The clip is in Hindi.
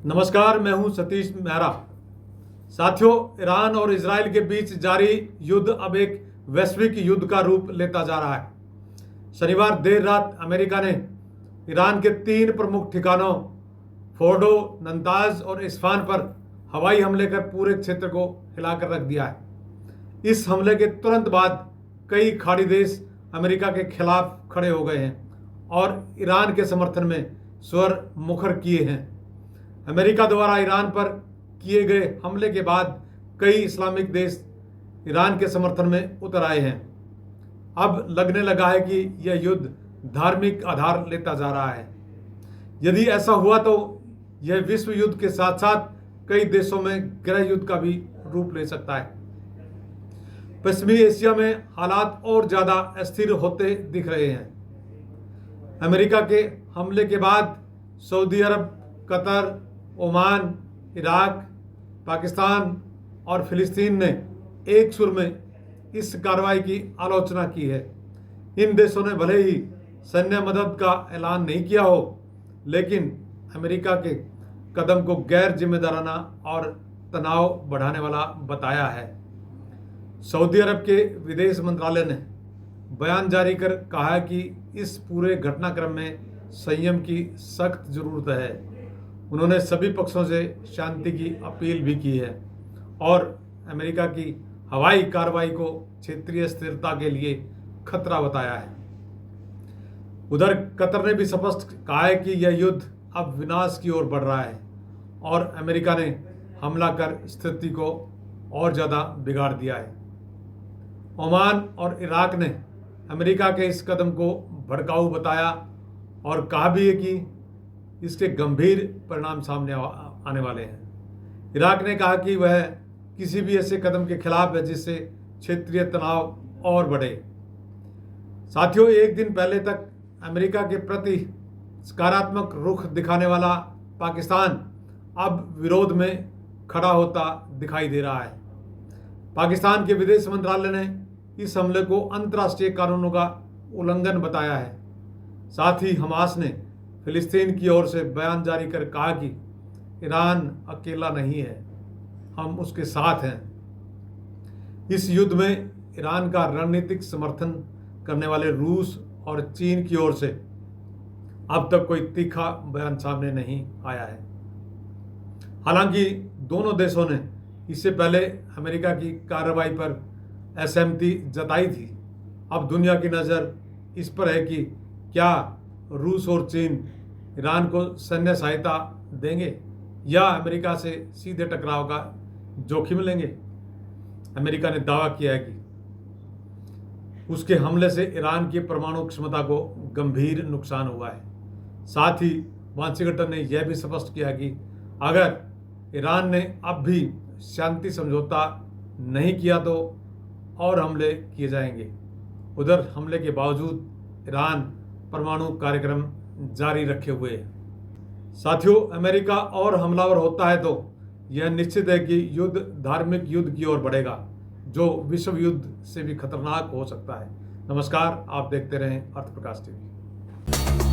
नमस्कार, मैं हूं सतीश मेहरा। साथियों, ईरान और इजराइल के बीच जारी युद्ध अब एक वैश्विक युद्ध का रूप लेता जा रहा है। शनिवार देर रात अमेरिका ने ईरान के 3 प्रमुख ठिकानों फोर्डो, नंताज और इस्फान पर हवाई हमले कर पूरे क्षेत्र को हिलाकर रख दिया है। इस हमले के तुरंत बाद कई खाड़ी देश अमेरिका के खिलाफ खड़े हो गए हैं और ईरान के समर्थन में स्वर मुखर किए हैं। अमेरिका द्वारा ईरान पर किए गए हमले के बाद कई इस्लामिक देश ईरान के समर्थन में उतर आए हैं। अब लगने लगा है कि यह युद्ध धार्मिक आधार लेता जा रहा है। यदि ऐसा हुआ तो यह विश्व युद्ध के साथ साथ कई देशों में गृह युद्ध का भी रूप ले सकता है। पश्चिमी एशिया में हालात और ज्यादा अस्थिर होते दिख रहे हैं। अमेरिका के हमले के बाद सऊदी अरब, कतर, ओमान, इराक, पाकिस्तान और फिलिस्तीन ने एक सुर में इस कार्रवाई की आलोचना की है। इन देशों ने भले ही सैन्य मदद का ऐलान नहीं किया हो, लेकिन अमेरिका के कदम को गैर जिम्मेदाराना और तनाव बढ़ाने वाला बताया है। सऊदी अरब के विदेश मंत्रालय ने बयान जारी कर कहा कि इस पूरे घटनाक्रम में संयम की सख्त जरूरत है। उन्होंने सभी पक्षों से शांति की अपील भी की है और अमेरिका की हवाई कार्रवाई को क्षेत्रीय स्थिरता के लिए खतरा बताया है। उधर कतर ने भी स्पष्ट कहा है कि यह युद्ध अब विनाश की ओर बढ़ रहा है और अमेरिका ने हमला कर स्थिति को और ज़्यादा बिगाड़ दिया है। ओमान और इराक ने अमेरिका के इस कदम को भड़काऊ बताया और कहा भी है कि इसके गंभीर परिणाम सामने आने वाले हैं। इराक ने कहा कि वह किसी भी ऐसे कदम के खिलाफ है जिससे क्षेत्रीय तनाव और बढ़े। साथियों, एक दिन पहले तक अमेरिका के प्रति सकारात्मक रुख दिखाने वाला पाकिस्तान अब विरोध में खड़ा होता दिखाई दे रहा है। पाकिस्तान के विदेश मंत्रालय ने इस हमले को अंतर्राष्ट्रीय कानूनों का उल्लंघन बताया है। साथ ही हमास ने फिलिस्तीन की ओर से बयान जारी कर कहा कि ईरान अकेला नहीं है, हम उसके साथ हैं। इस युद्ध में ईरान का रणनीतिक समर्थन करने वाले रूस और चीन की ओर से अब तक कोई तीखा बयान सामने नहीं आया है। हालांकि दोनों देशों ने इससे पहले अमेरिका की कार्रवाई पर असहमति जताई थी। अब दुनिया की नज़र इस पर है कि क्या रूस और चीन ईरान को सैन्य सहायता देंगे या अमेरिका से सीधे टकराव का जोखिम लेंगे। अमेरिका ने दावा किया है कि उसके हमले से ईरान की परमाणु क्षमता को गंभीर नुकसान हुआ है। साथ ही वाशिंगटन ने यह भी स्पष्ट किया कि अगर ईरान ने अब भी शांति समझौता नहीं किया तो और हमले किए जाएंगे। उधर हमले के बावजूद ईरान परमाणु कार्यक्रम जारी रखे हुए है। साथियों, अमेरिका और हमलावर होता है तो यह निश्चित है कि युद्ध धार्मिक युद्ध की ओर बढ़ेगा, जो विश्व युद्ध से भी खतरनाक हो सकता है। नमस्कार, आप देखते रहें अर्थ प्रकाश टीवी।